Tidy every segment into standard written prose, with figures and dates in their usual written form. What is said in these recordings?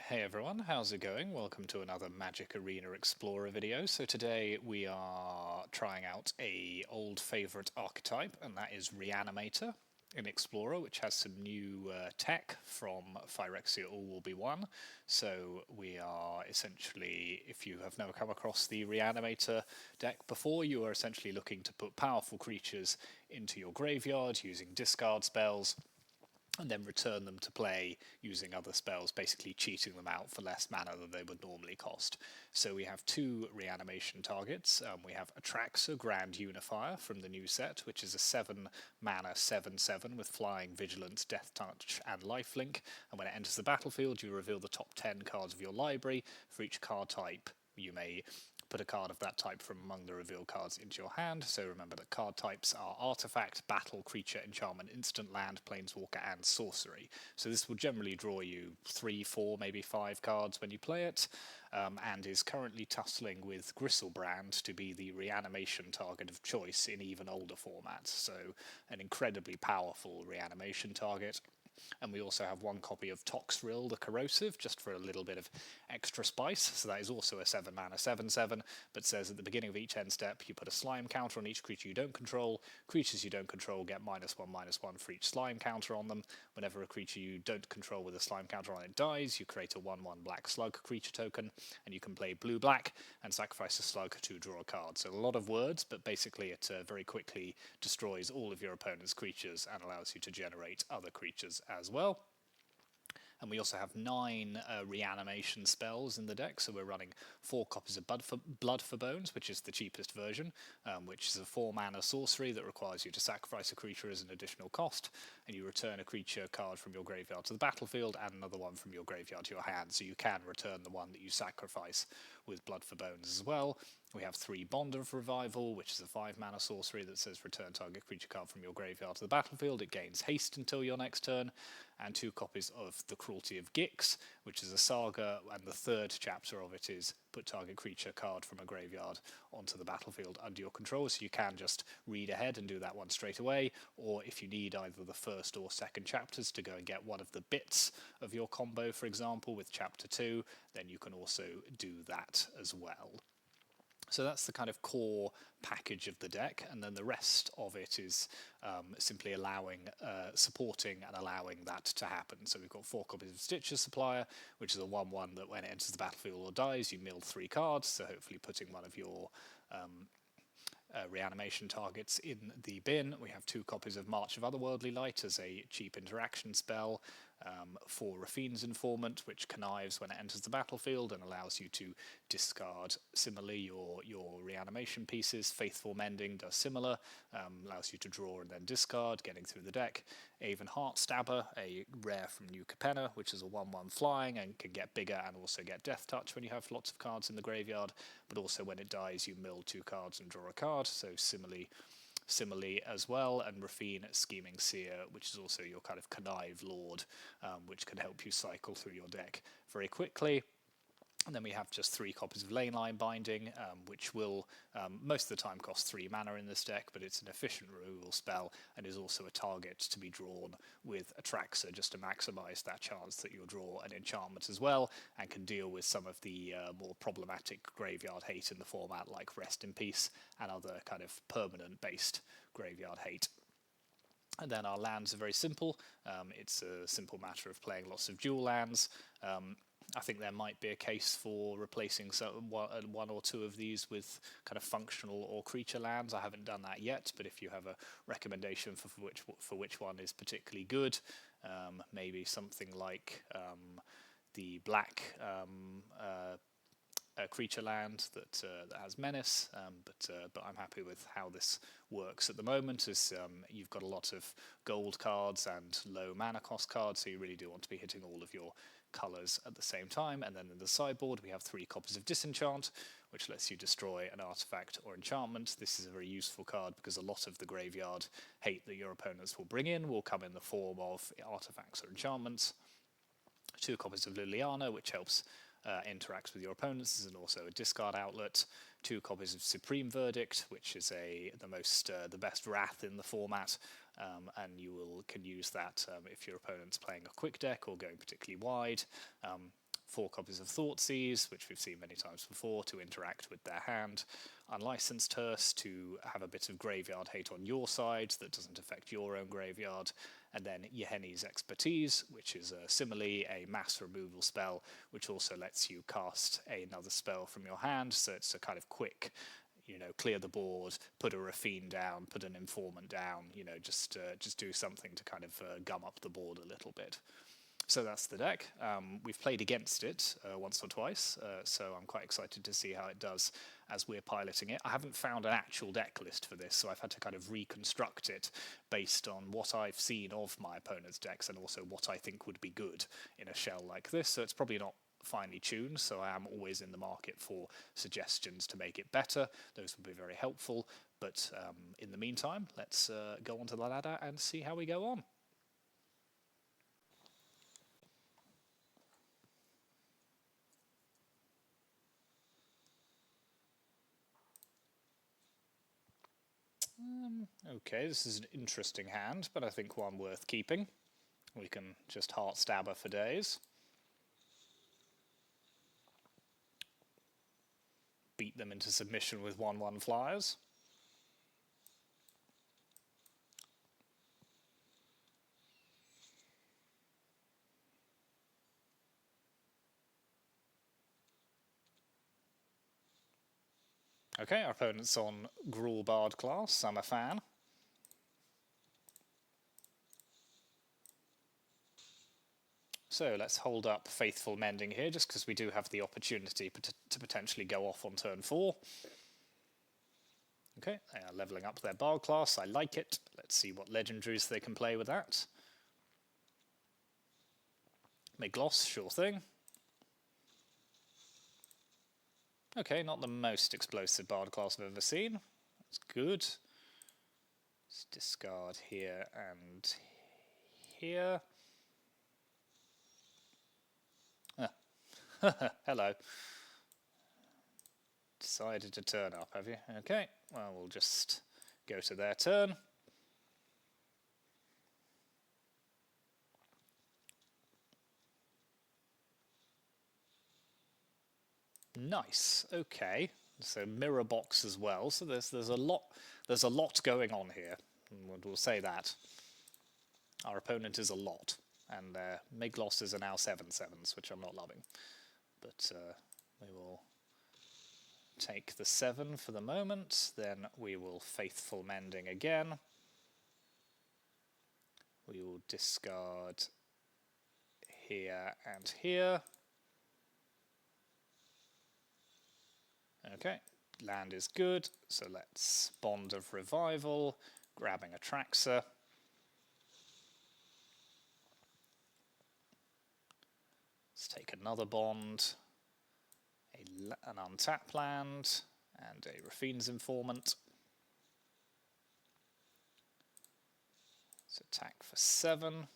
Hey everyone, how's it going? Welcome to another Magic Arena Explorer video. So today we are trying out a old favourite archetype, and that is Reanimator in Explorer, which has some new tech from Phyrexia All Will Be One. So we are essentially, if you have never come across the Reanimator deck before, you are essentially looking to put powerful creatures into your graveyard using discard spells, and then return them to play using other spells, basically cheating them out for less mana than they would normally cost. So we have two reanimation targets. We have Atraxa, Grand Unifier from the new set, which is a 7 mana 7/7 with Flying, Vigilance, Death Touch and Lifelink, and when it enters the battlefield you reveal the top 10 cards of your library. For each card type you may put a card of that type from among the revealed cards into your hand. So remember that card types are Artifact, Battle, Creature, Enchantment, Instant, Land, Planeswalker and Sorcery. So this will generally draw you 3, 4, maybe 5 cards when you play it, and is currently tussling with Griselbrand to be the reanimation target of choice in even older formats. So an incredibly powerful reanimation target. And we also have one copy of Toxrill the Corrosive, just for a little bit of extra spice. So that is also a 7 mana 7/7, but says at the beginning of each end step you put a slime counter on each creature you don't control. Creatures you don't control get -1/-1 for each slime counter on them. Whenever a creature you don't control with a slime counter on it dies, you create a 1/1 black slug creature token, and you can play blue-black and sacrifice a slug to draw a card. So a lot of words, but basically it very quickly destroys all of your opponent's creatures and allows you to generate other creatures as well. And we also have 9 reanimation spells in the deck, so we're running 4 copies of Blood for Bones, which is the cheapest version, which is a 4 mana sorcery that requires you to sacrifice a creature as an additional cost, and you return a creature card from your graveyard to the battlefield and another one from your graveyard to your hand, so you can return the one that you sacrifice with Blood for Bones as well. We have 3 Bond of Revival, which is a 5 mana sorcery that says return target creature card from your graveyard to the battlefield. It gains haste until your next turn. And 2 copies of The Cruelty of Gix, which is a saga, and the 3rd chapter of it is put target creature card from a graveyard onto the battlefield under your control. So you can just read ahead and do that one straight away, or if you need either the 1st or 2nd chapters to go and get one of the bits of your combo, for example, with chapter 2, then you can also do that as well. So that's the kind of core package of the deck, and then the rest of it is simply supporting and allowing that to happen. So we've got 4 copies of Stitcher's Supplier, which is a 1/1 that when it enters the battlefield or dies, you mill 3 cards, so hopefully putting one of your reanimation targets in the bin. We have 2 copies of March of Otherworldly Light as a cheap interaction spell, for Rafine's Informant, which connives when it enters the battlefield and allows you to discard similarly your reanimation pieces. Faithful Mending does similar, allows you to draw and then discard, getting through the deck. Avon Heartstabber, a rare from New Capenna, which is a 1/1 flying and can get bigger and also get Death Touch when you have lots of cards in the graveyard, but also when it dies you mill 2 cards and draw a card, so similarly as well. And Rafine Scheming Seer, which is also your kind of connive lord, which can help you cycle through your deck very quickly. And then we have just 3 copies of Lane Binding, which will most of the time cost 3 mana in this deck, but it's an efficient removal spell and is also a target to be drawn with Atraxa, just to maximise that chance that you'll draw an enchantment as well, and can deal with some of the more problematic graveyard hate in the format, like Rest in Peace and other kind of permanent-based graveyard hate. And then our lands are very simple. It's a simple matter of playing lots of dual lands. I think there might be a case for replacing one or 2 of these with kind of functional or creature lands. I haven't done that yet, but if you have a recommendation for which one is particularly good, maybe something like the black creature land that has menace, but I'm happy with how this works at the moment, as you've got a lot of gold cards and low mana cost cards, so you really do want to be hitting all of your colours at the same time. And then in the sideboard we have 3 copies of Disenchant, which lets you destroy an artifact or enchantment. This is a very useful card because a lot of the graveyard hate that your opponents will bring in will come in the form of artifacts or enchantments. 2 copies of Liliana, which helps interacts with your opponents, and also a discard outlet. 2 copies of Supreme Verdict, which is the best Wrath in the format, and you can use that if your opponent's playing a quick deck or going particularly wide. 4 copies of Thoughtseize, which we've seen many times before, to interact with their hand. Unlicensed Hearse to have a bit of graveyard hate on your side that doesn't affect your own graveyard. And then Yeheni's Expertise, which is similarly a mass removal spell, which also lets you cast another spell from your hand, so it's a kind of quick, clear the board, put a Rafine down, put an Informant down, just do something to kind of gum up the board a little bit. So that's the deck. We've played against it once or twice, so I'm quite excited to see how it does as we're piloting it. I haven't found an actual deck list for this, so I've had to kind of reconstruct it based on what I've seen of my opponent's decks and also what I think would be good in a shell like this. So it's probably not finely tuned, so I am always in the market for suggestions to make it better. Those would be very helpful, but in the meantime, let's go onto the ladder and see how we go on. Okay, this is an interesting hand, but I think one worth keeping. We can just heart stabber for days. Beat them into submission with 1/1 flyers. Okay, our opponent's on Gruul Bard class. I'm a fan. So let's hold up Faithful Mending here, just because we do have the opportunity to potentially go off on turn 4. Okay, they are levelling up their Bard class. I like it. Let's see what legendaries they can play with that. Gloss, sure thing. Okay, not the most explosive Bard class I've ever seen. That's good. Let's discard here and here. Hello. Decided to turn up, have you? Okay, well, we'll just go to their turn. Nice. Okay. So mirror box as well. So there's a lot going on here. We'll say that. Our opponent is a lot, and their Miglosses are now 7/7s, which I'm not loving. But we will take the 7 for the moment. Then we will Faithful Mending again. We will discard here and here. Okay, land is good, so let's Bond of Revival, grabbing Atraxa. Let's take another bond, an untap land, and a Rafine's Informant. Let's attack for 7.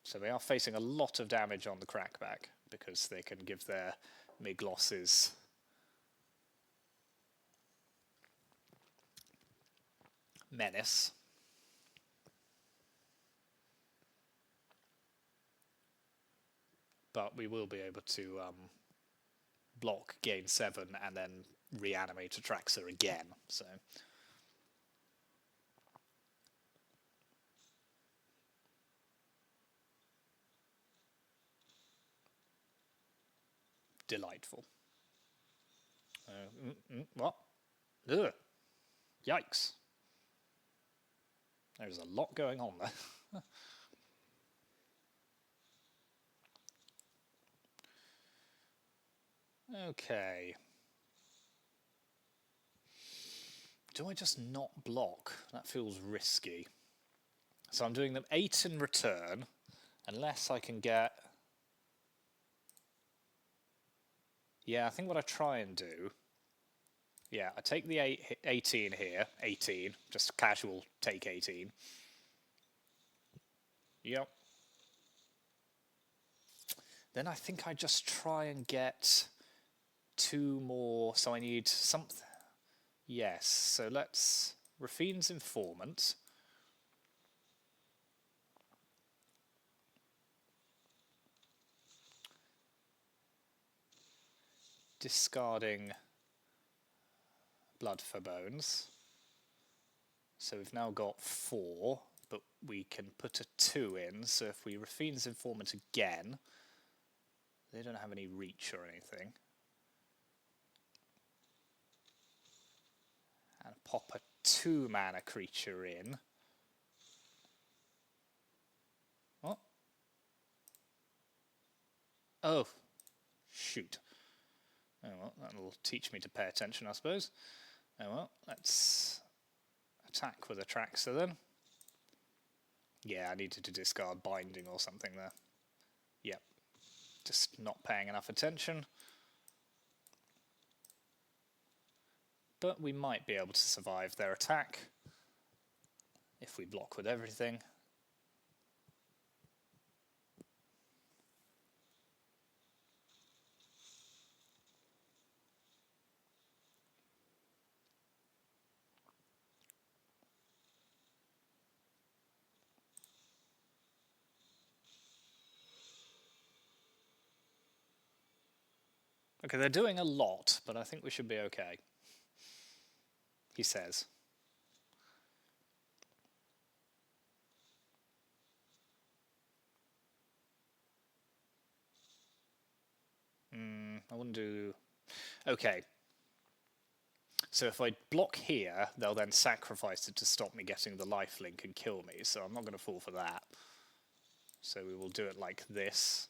So they are facing a lot of damage on the crackback, because they can give their Miglosses menace. But we will be able to block, gain 7, and then reanimate Atraxa again. So delightful. What? Ugh. Yikes. There's a lot going on there. Okay. Do I just not block? That feels risky. So I'm doing them 8 in return, unless I can get... Yeah, I think what I try and do... Yeah, I take the 18 here, 18, just casual take 18. Yep. Then I think I just try and get 2 more, so I need something. Yes, so let's Rafine's Informant. discarding Blood for Bones. So we've now got 4, but we can put a 2 in, so if we Rafine's Informant again, they don't have any reach or anything. And pop a 2-mana creature in. What? Oh, shoot. Oh well, that'll teach me to pay attention, I suppose. Oh well, let's attack with Atraxa then. Yeah, I needed to discard Binding or something there. Yep, just not paying enough attention. But we might be able to survive their attack if we block with everything. Okay, they're doing a lot, but I think we should be okay, he says. I wouldn't do... Okay. So if I block here, they'll then sacrifice it to stop me getting the lifelink and kill me, so I'm not going to fall for that. So we will do it like this.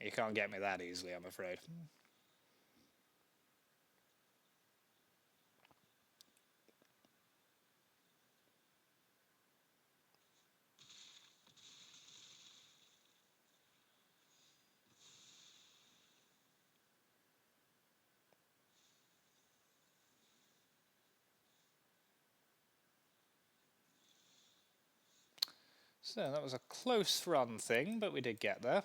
You can't get me that easily, I'm afraid. So that was a close run thing, but we did get there.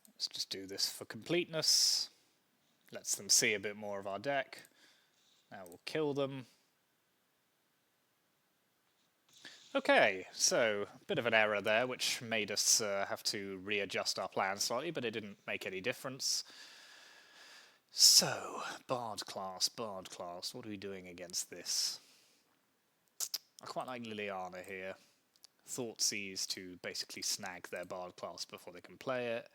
Let's just do this for completeness. Lets them see a bit more of our deck. Now we'll kill them. Okay, so a bit of an error there, which made us have to readjust our plan slightly, but it didn't make any difference. So, Bard class, what are we doing against this? I quite like Liliana here. Thoughtseize to basically snag their Bard class before they can play it.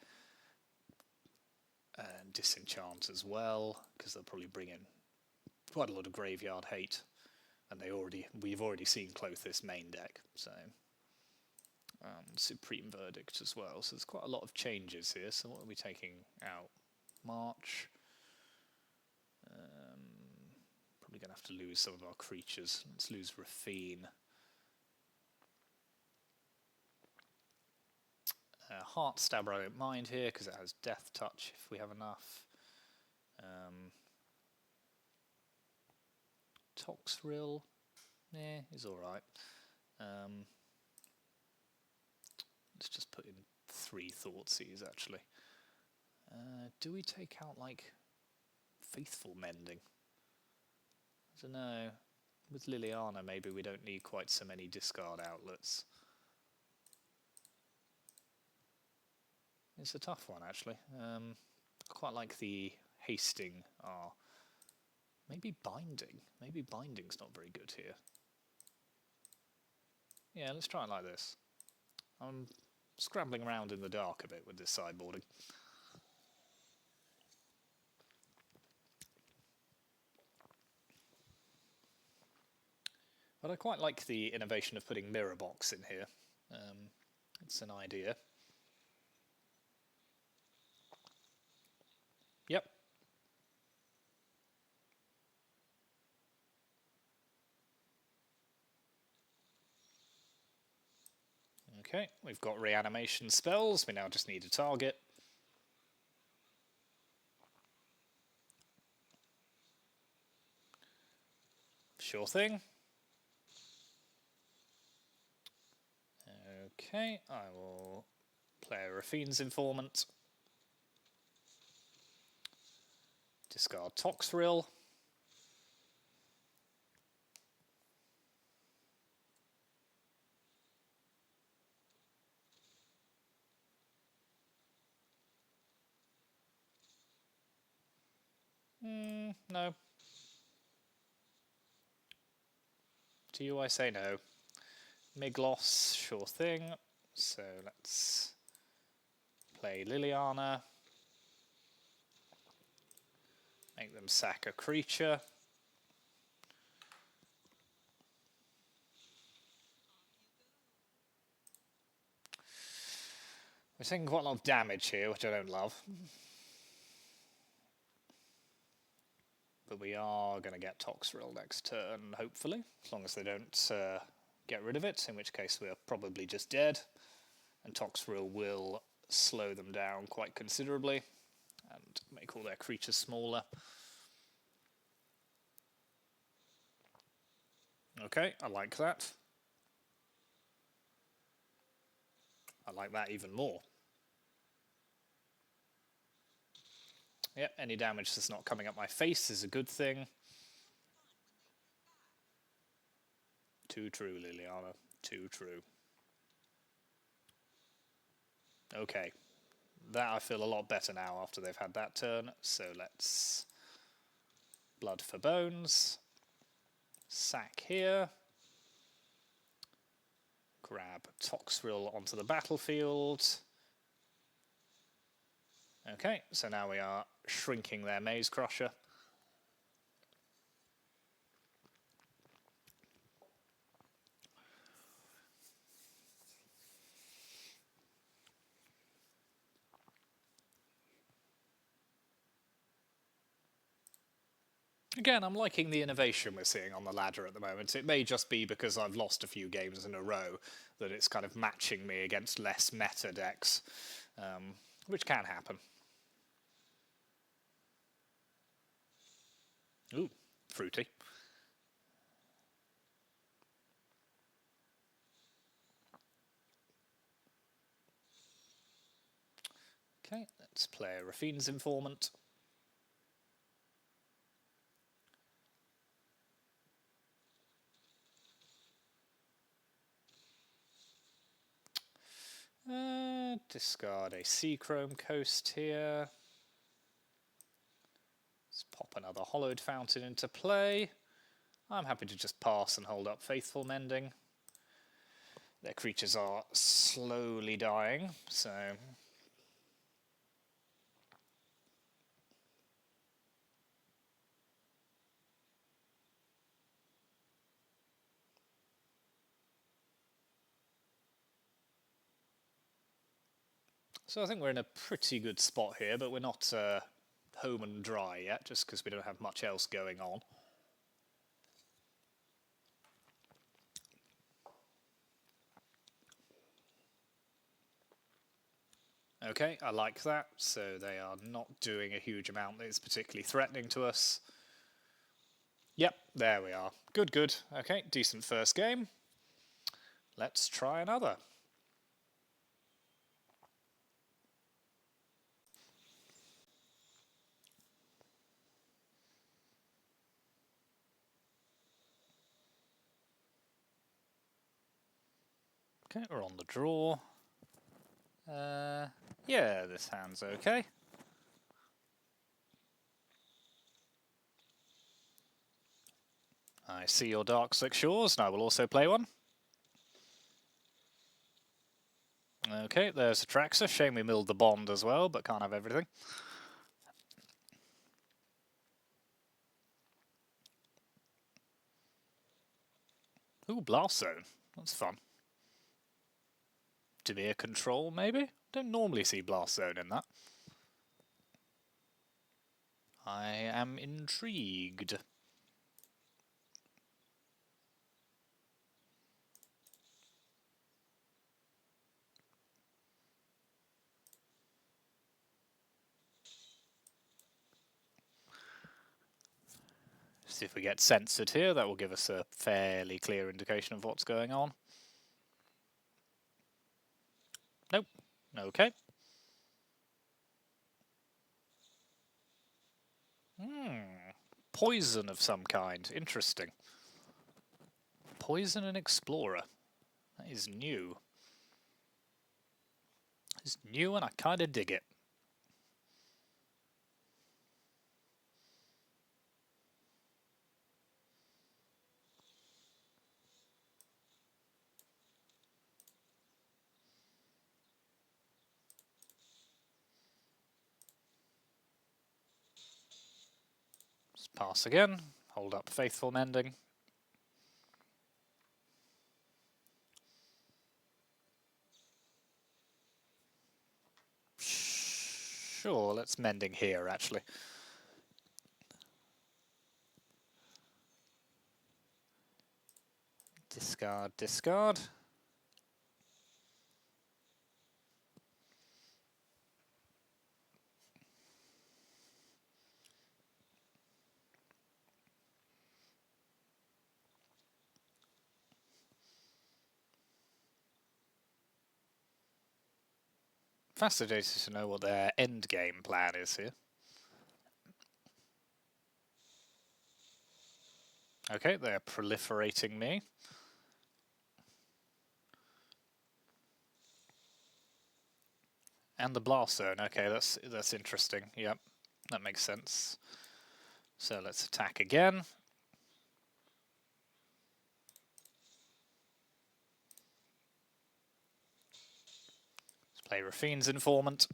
And Disenchant as well, because they'll probably bring in quite a lot of graveyard hate. And we've already seen Clothis main deck, so Supreme Verdict as well. So there's quite a lot of changes here. So what are we taking out? March. Probably going to have to lose some of our creatures. Let's lose Rafine. Heart Stabber I don't mind here because it has Death Touch if we have enough. Toxrill, yeah, is alright. Let's just put in 3 Thoughtseize actually. Do we take out like Faithful Mending? I don't know. With Liliana maybe we don't need quite so many discard outlets. It's a tough one actually. I quite like the hasting R. Maybe Binding. Maybe Binding's not very good here. Yeah, let's try it like this. I'm scrambling around in the dark a bit with this sideboarding. But I quite like the innovation of putting Mirror Box in here. It's an idea. Yep. Okay, we've got reanimation spells. We now just need a target. Sure thing. Okay, I will play a Raffine's Informant. Discard Toxrill. No. To you I say no. Migloss, sure thing. So let's play Liliana. Make them sack a creature. We're taking quite a lot of damage here, which I don't love. But we are going to get Toxrill next turn, hopefully. As long as they don't get rid of it, in which case we're probably just dead. And Toxrill will slow them down quite considerably and make all their creatures smaller. Okay, I like that. I like that even more. Yep, any damage that's not coming up my face is a good thing. Too true, Liliana. Too true. Okay, that I feel a lot better now after they've had that turn. So let's Blood for Bones. Sack here. Grab Toxrill onto the battlefield. Okay, so now we are shrinking their Maze Crusher. Again, I'm liking the innovation we're seeing on the ladder at the moment. It may just be because I've lost a few games in a row that it's kind of matching me against less meta decks, which can happen. Ooh, fruity. Okay, let's play a Raffine's Informant. Discard a Seachrome Coast here. Let's pop another Hollowed Fountain into play. I'm happy to just pass and hold up Faithful Mending. Their creatures are slowly dying, so... So I think we're in a pretty good spot here, but we're not home and dry yet, just because we don't have much else going on. Okay, I like that. So they are not doing a huge amount that is particularly threatening to us. Yep, there we are. Good, good. Okay, decent first game. Let's try another. Okay, we're on the draw. Yeah, this hand's okay. I see your Dark Slick Shores, and I will also play one. Okay, there's Atraxa. Shame we milled the bond as well, but can't have everything. Ooh, Blast Zone. That's fun. Dimir Control, maybe? Don't normally see Blast Zone in that. I am intrigued. See if we get censored here. That will give us a fairly clear indication of what's going on. Nope. Okay. Poison of some kind. Interesting. Poison and Explorer. That is new. It's new and I kinda dig it. Let's pass again. Hold up Faithful Mending. Sure, let's Mending here, actually. Discard, discard. Fascinated to know what their end game plan is here. Okay, they're proliferating me. And the blast zone. Okay, that's interesting. Yep, that makes sense. So let's attack again. Let's play Rafine's Informant.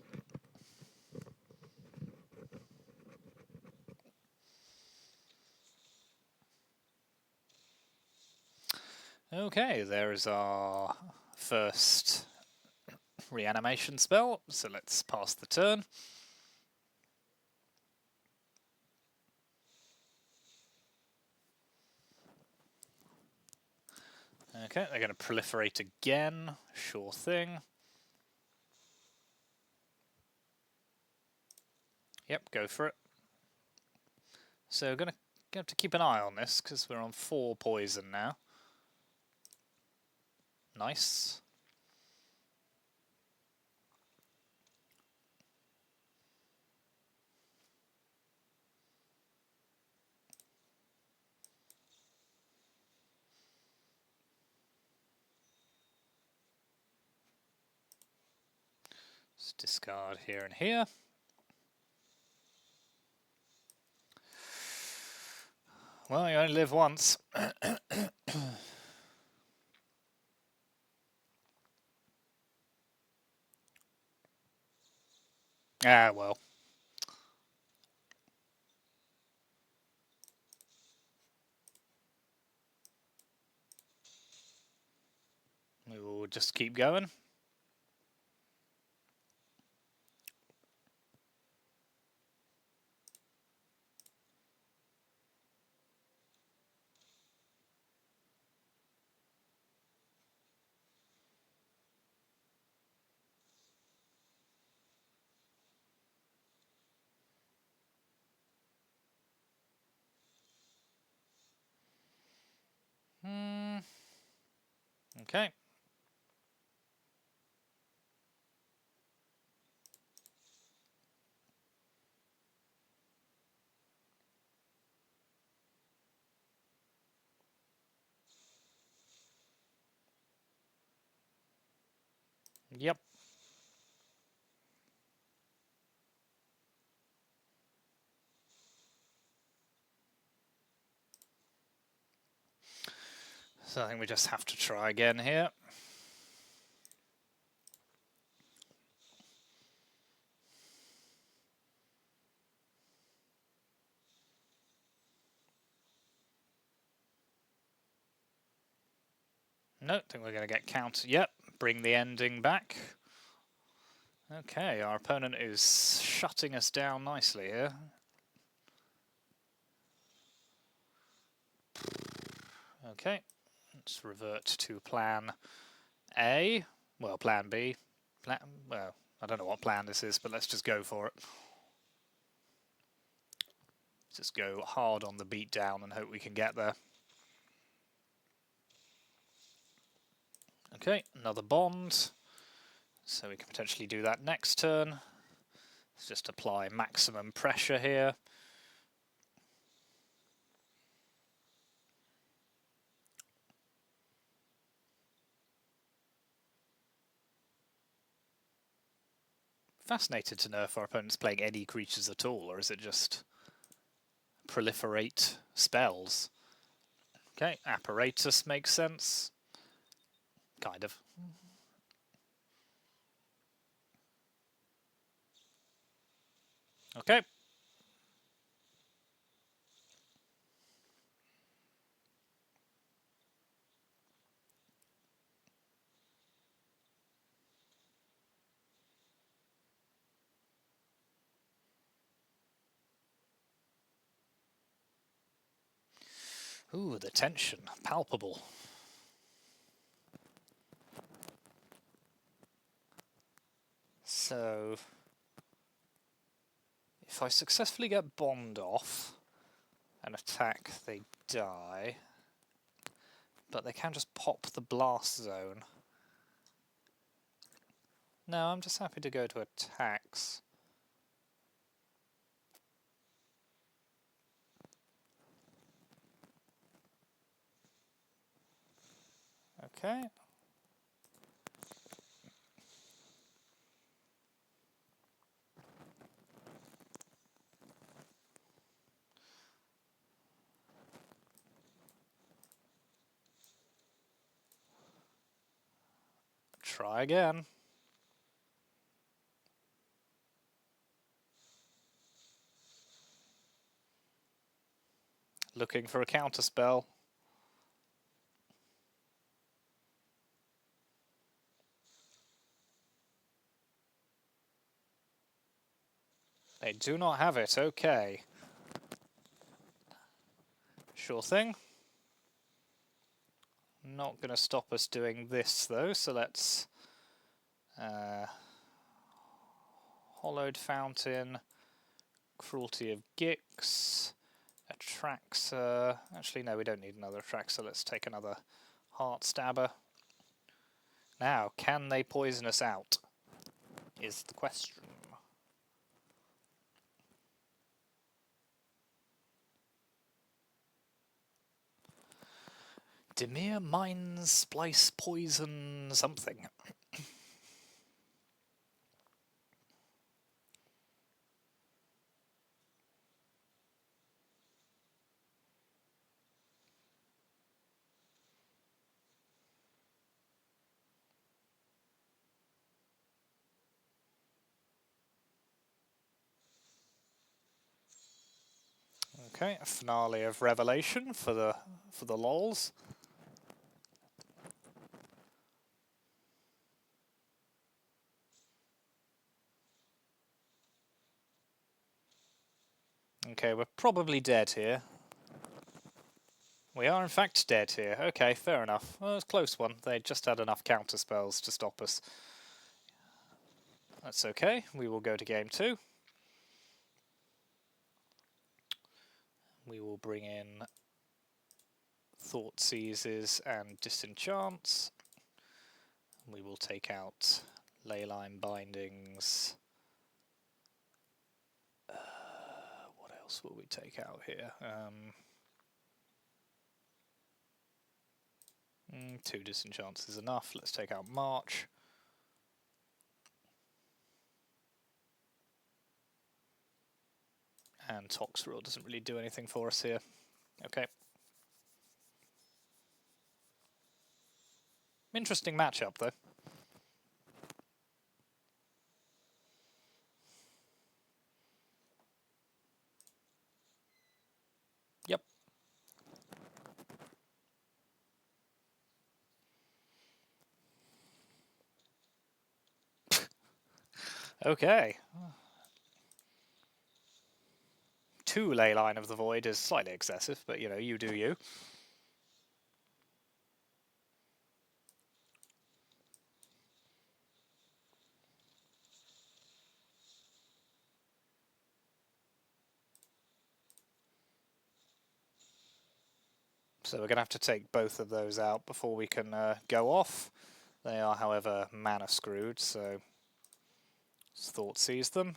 Okay, there is our first reanimation spell, so let's pass the turn. Okay, they're going to proliferate again, sure thing. Yep, go for it. So we're going to have to keep an eye on this, because we're on 4 poison now. Nice. Let's discard here and here. Well, you only live once. Ah, well. We will just keep going. Okay. Yep. So I think we just have to try again here. No, think we're going to get counted. Yep, bring the ending back. Okay, our opponent is shutting us down nicely here. Okay, let's revert to plan A. Well, plan B. Well, I don't know what plan this is, but let's just go for it. Just go hard on the beat down and hope we can get there. Okay, another bond. So we can potentially do that next turn. Let's just apply maximum pressure here. Fascinated to know if our opponent's playing any creatures at all, or is it just proliferate spells? Okay, apparatus makes sense. Kind of. Okay. Ooh, the tension. Palpable. So, if I successfully get Bond off and attack, they die. But they can just pop the blast zone. No, I'm just happy to go to attacks. Okay. Try again. Looking for a counterspell. They do not have it, okay. Sure thing. Not going to stop us doing this though, so let's... Hollowed Fountain, Cruelty of Gix, Atraxa... Actually no, we don't need another Atraxa, let's take another Heart Stabber. Now, can they poison us out? Is the question. Dimir, Mines, Splice, Poison, something. Okay, a Finale of Revelation for the lols. Okay, we're probably dead here. We are in fact dead here. Okay, fair enough. Well, it was a close one. They just had enough counter spells to stop us. That's okay. We will go to game 2. We will bring in Thought Seizes and Disenchants. We will take out Leyline Bindings. What else will we take out here? 2 Disenchants is enough. Let's take out March. And Toxrill doesn't really do anything for us here. Okay. Interesting matchup, though. Yep. Okay. 2 Leyline of the Void is slightly excessive, but you know, you do you. So we're going to have to take both of those out before we can go off. They are, however, mana screwed, so Thought sees them.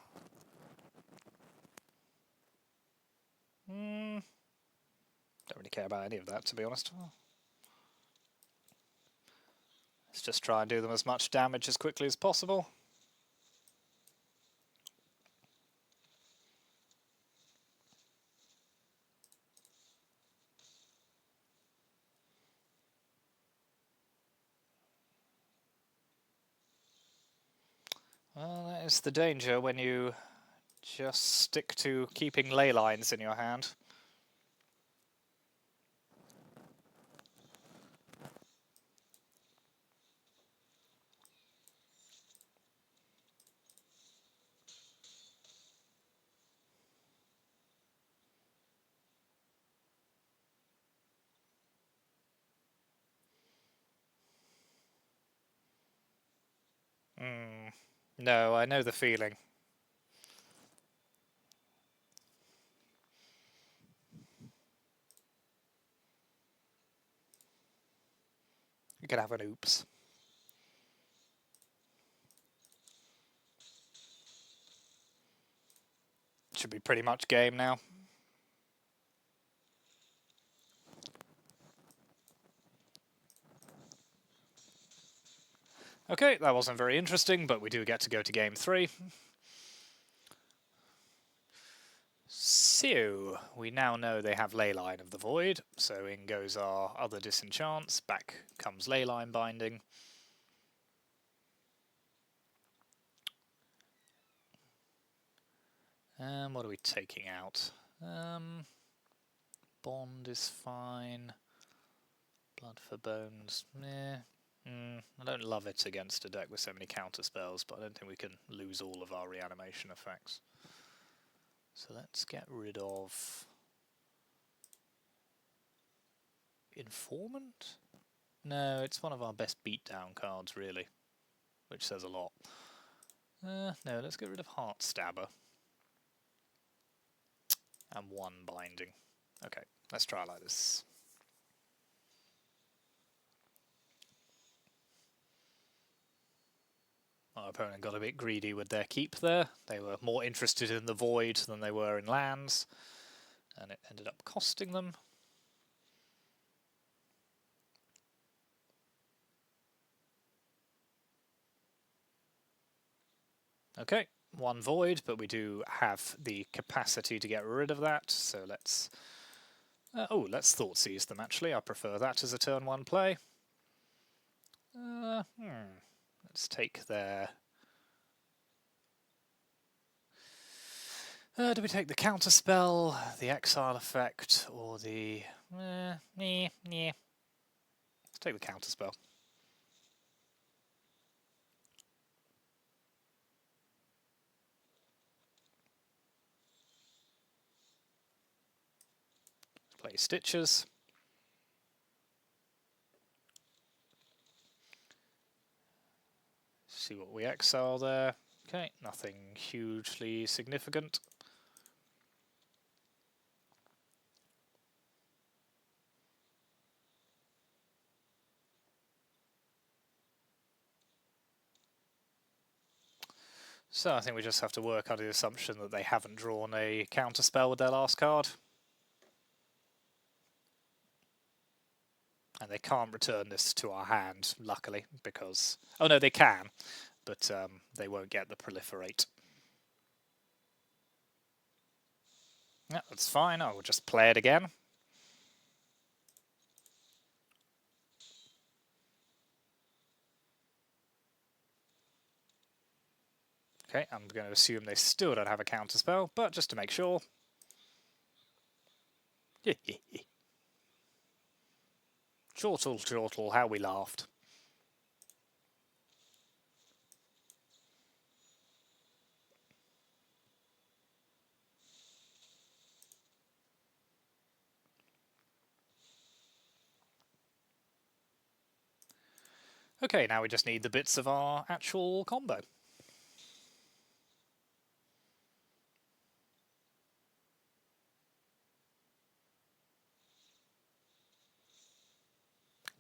Don't really care about any of that, to be honest. Let's just try and do them as much damage as quickly as possible. Well, that is the danger when you just stick to keeping ley lines in your hand. No, I know the feeling. You could have an oops. Should be pretty much game now. Okay, that wasn't very interesting, but we do get to go to game 3. So, we now know they have Leyline of the Void, so in goes our other disenchants, back comes Leyline Binding. What are we taking out? Bond is fine. Blood for Bones, meh. I don't love it against a deck with so many counter spells, but I don't think we can lose all of our reanimation effects. So let's get rid of Informant? No, it's one of our best beatdown cards, really, which says a lot. No, let's get rid of Heartstabber. And 1 Binding. Okay, let's try like this. Our opponent got a bit greedy with their keep there. They were more interested in the Void than they were in lands, and it ended up costing them. Okay, 1 Void, but we do have the capacity to get rid of that, so let's... let's Thoughtseize them, actually. I prefer that as a turn 1 play. Let's take their... do we take the counterspell, the exile effect, or the... Let's take the counterspell. Play Stitches. See what we exile there. Okay, nothing hugely significant. So I think we just have to work under the assumption that they haven't drawn a counterspell with their last card. And they can't return this to our hand, luckily, because... Oh no, they can, but they won't get the Proliferate. Yeah, that's fine. I will just play it again. Okay, I'm going to assume they still don't have a counterspell, but just to make sure. Chortle, how we laughed. Okay, now we just need the bits of our actual combo.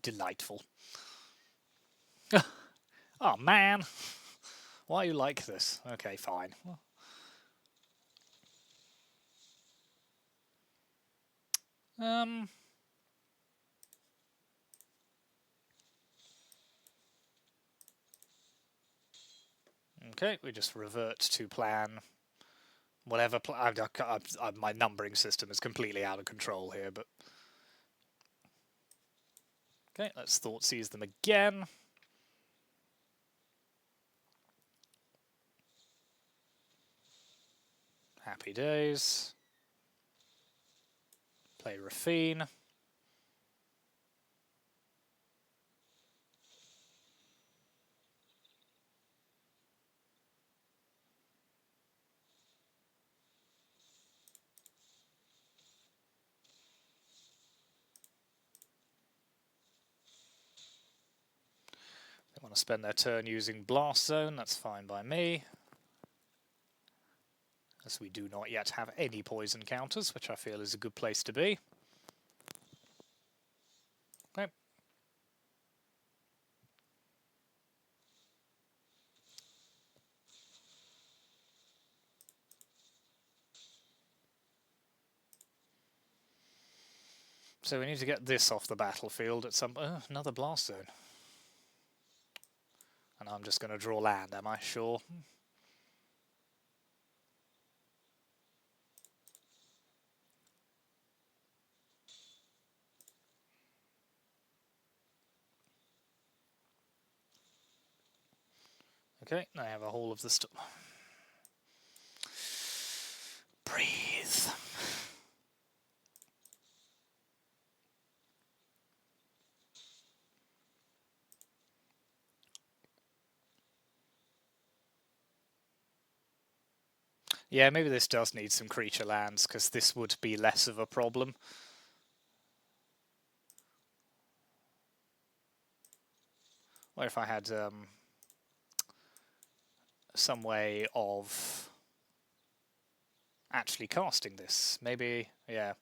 Delightful. Oh, man. Why are you like this? Okay, fine. Okay, we just revert to plan. Whatever. My numbering system is completely out of control here, but. Okay, let's Thoughtseize them again. Happy days. Play Raffine. They want to spend their turn using Blast Zone, that's fine by me. As we do not yet have any poison counters, which I feel is a good place to be. Okay. So we need to get this off the battlefield at some... another Blast Zone. And I'm just going to draw land, am I? Sure. Okay, I have a Hall of the Storm. Breathe. Yeah, maybe this does need some creature lands, because this would be less of a problem. What if I had some way of actually casting this? Maybe, yeah.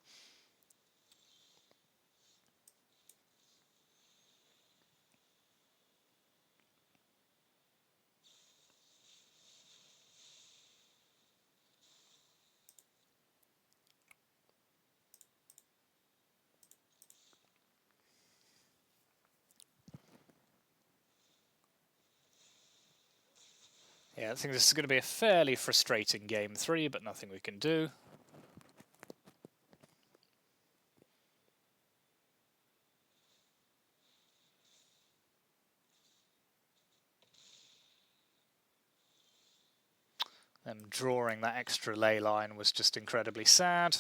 Yeah, I think this is going to be a fairly frustrating game 3, but nothing we can do. Them drawing that extra ley line was just incredibly sad.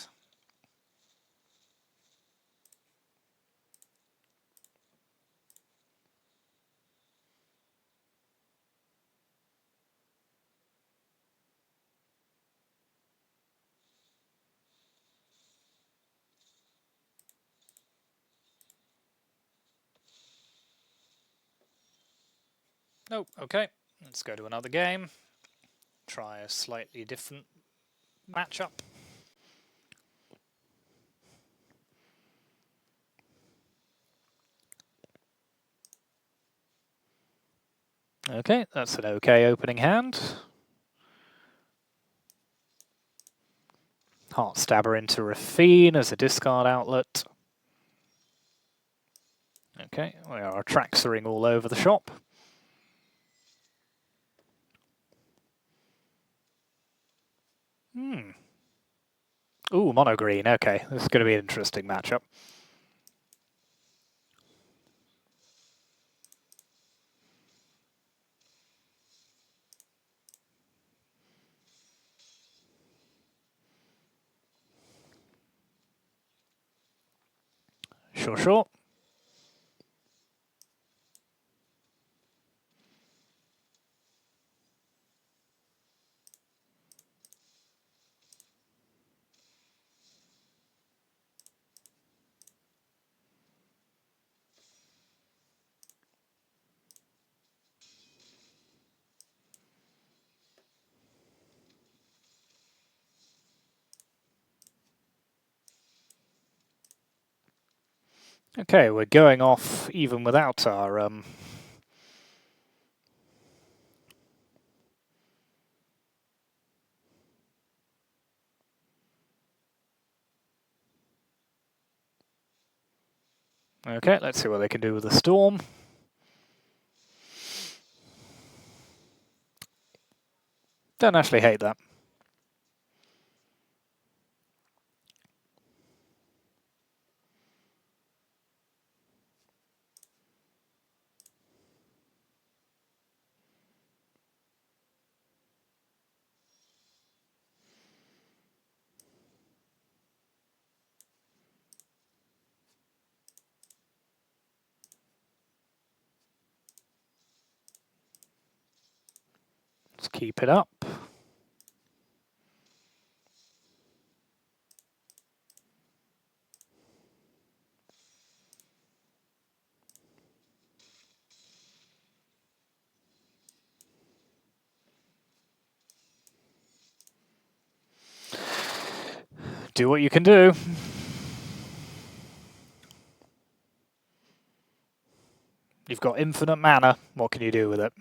Oh, okay. Let's go to another game. Try a slightly different matchup. Okay, that's an okay opening hand. Heartstabber into Raffine as a discard outlet. Okay, we are Atraxaing all over the shop. Ooh, mono green. Okay, this is going to be an interesting matchup. Sure, sure. Okay, we're going off even without our Okay, let's see what they can do with the storm. Don't actually hate that. Let's keep it up. Do what you can do. You've got infinite mana. What can you do with it?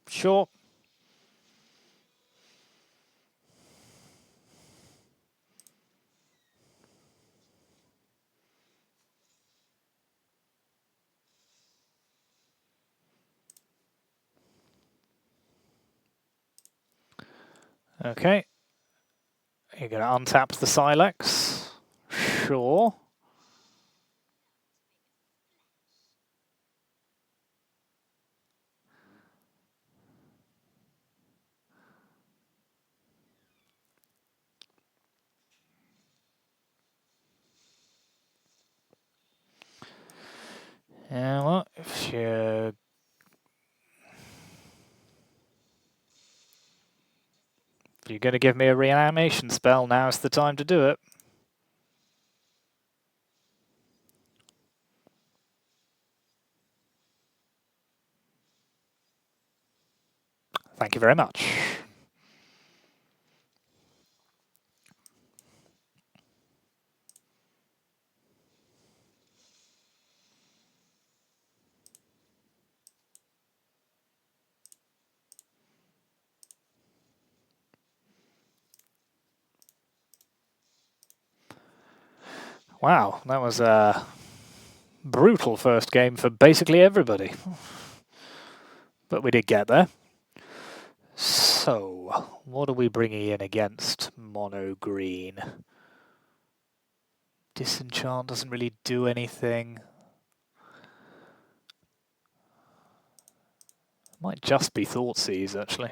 Sure. Okay. You're going to untap the Silex. Sure. Yeah, well, if you're going to give me a reanimation spell, now's the time to do it. Thank you very much. Wow, that was a brutal first game for basically everybody. But we did get there. So, what are we bringing in against mono green? Disenchant doesn't really do anything. Might just be Thoughtseize, actually.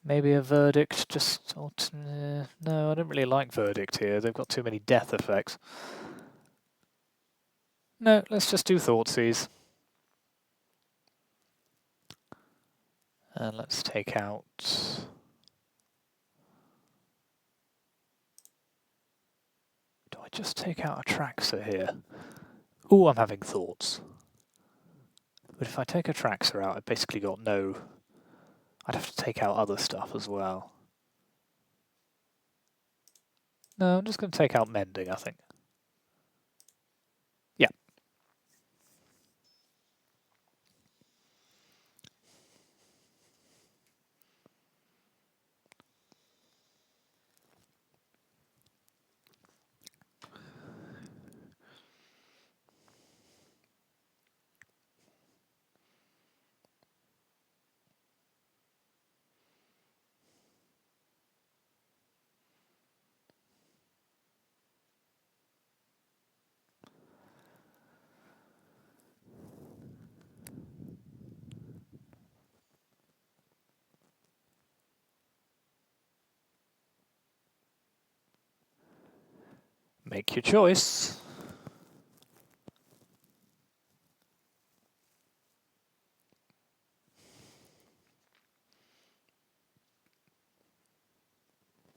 Maybe a Verdict, just... no, I don't really like Verdict here. They've got too many death effects. No, let's just do Thoughtseize. And let's take out... Do I just take out Atraxa here? Ooh, I'm having thoughts. But if I take Atraxa out, I've basically got no... I'd have to take out other stuff as well. No, I'm just going to take out Mending, I think. Yeah. Make your choice.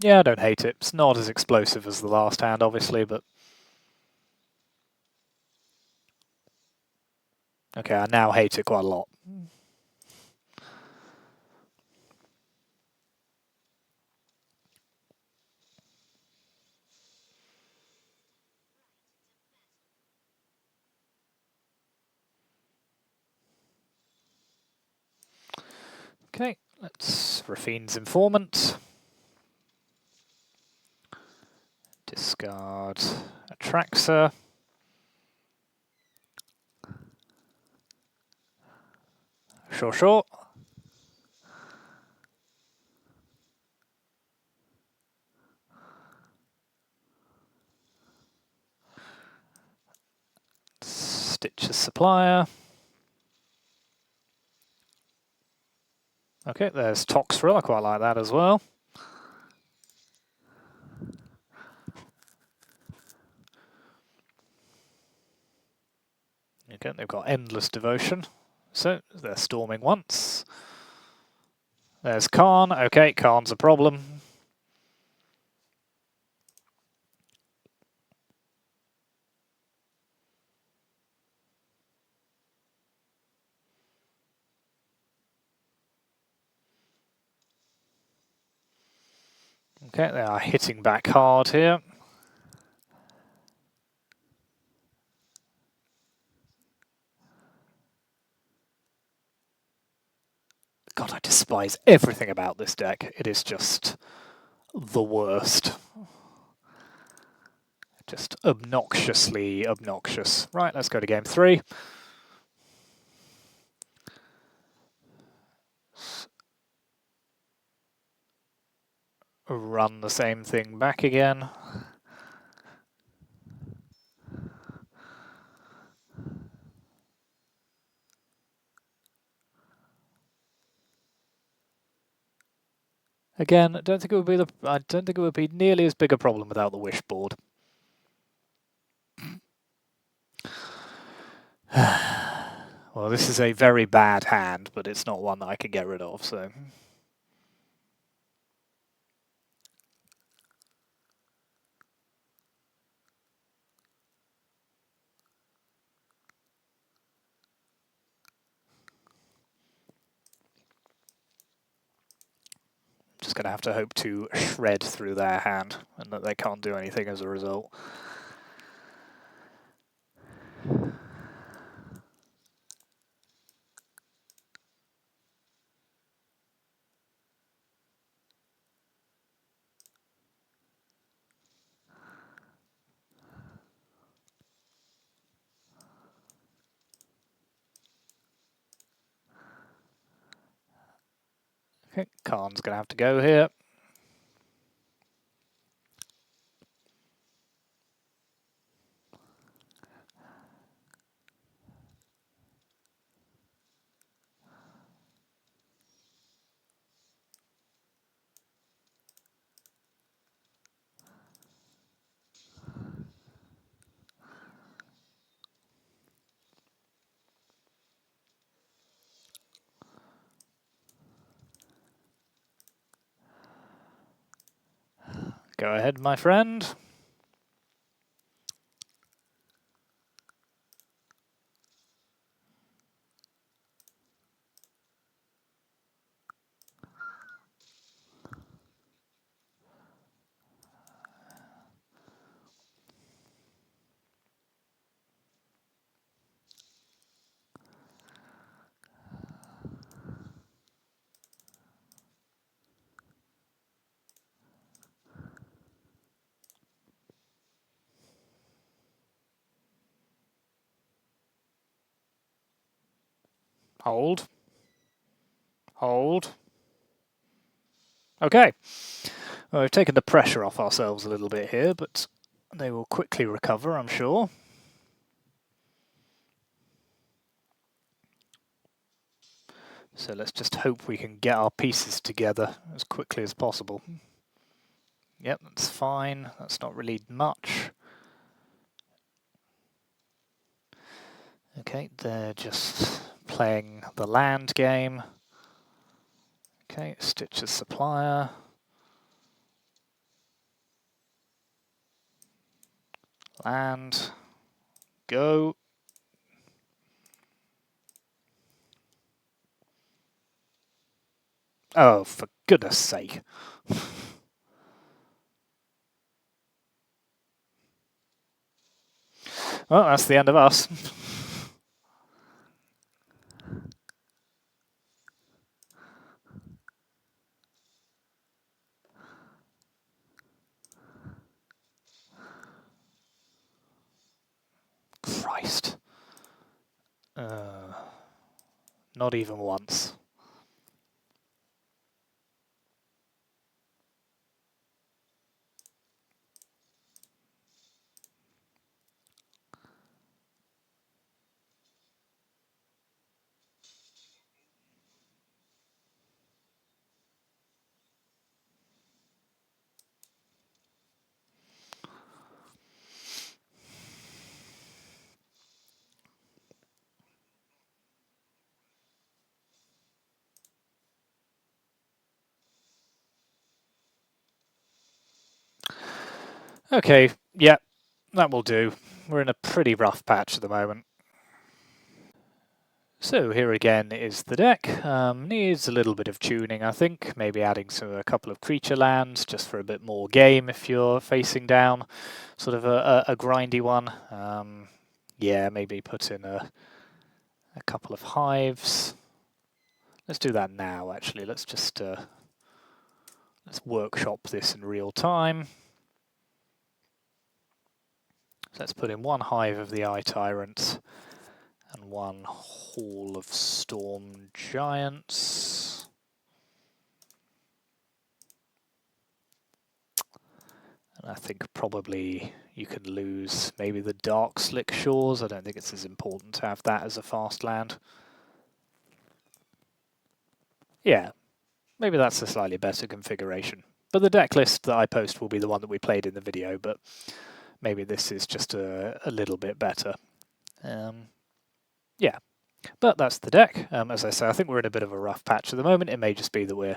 Yeah, I don't hate it. It's not as explosive as the last hand, obviously, but... Okay, I now hate it quite a lot. Okay, let's Rafine's Informant. Discard Atraxa. Sure. Stitches Supplier. Okay, there's Toxfrill, I quite like that as well. Okay, they've got Endless Devotion, so they're storming once. There's Khan. Okay, Khan's a problem. Okay, they are hitting back hard here. God, I despise everything about this deck. It is just the worst. Just obnoxiously obnoxious. Right, let's go to game 3. Run the same thing back again. Again, I don't think it would be nearly as big a problem without the wish board. Well, this is a very bad hand, but it's not one that I can get rid of, so... Just going to have to hope to shred through their hand, and that they can't do anything as a result. Okay, Khan's going to have to go here. Go ahead, my friend. Hold. Hold. Okay. Well, we've taken the pressure off ourselves a little bit here, but they will quickly recover, I'm sure. So let's just hope we can get our pieces together as quickly as possible. Yep, that's fine. That's not really much. Okay, they're just playing the land game. Okay, Stitches Supplier. Land. Go. Oh, for goodness sake. Well, that's the end of us. Christ. Not even once. Okay, yeah, that will do. We're in a pretty rough patch at the moment. So here again is the deck. Needs a little bit of tuning, I think. Maybe adding a couple of creature lands just for a bit more game if you're facing down sort of a grindy one. Yeah, maybe put in a couple of hives. Let's do that now, actually. Let's just let's workshop this in real time. So let's put in one hive of the Eye Tyrant and one Hall of Storm Giants. And I think probably you can lose maybe the Dark Slick Shores. I don't think it's as important to have that as a fast land. Yeah, maybe that's a slightly better configuration. But the deck list that I post will be the one that we played in the video, but maybe this is just a little bit better. Yeah, but that's the deck. As I say, I think we're in a bit of a rough patch at the moment. It may just be that we're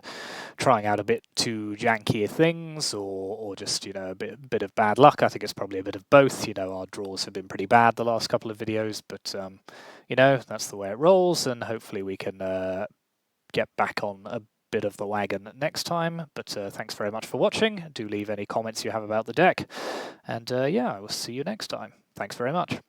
trying out a bit too jankier things, or just, you know, a bit of bad luck. I think it's probably a bit of both. You know, our draws have been pretty bad the last couple of videos, but you know, that's the way it rolls, and hopefully we can get back on a bit of the wagon next time. But thanks very much for watching. Do leave any comments you have about the deck, and yeah, I will see you next time. Thanks very much.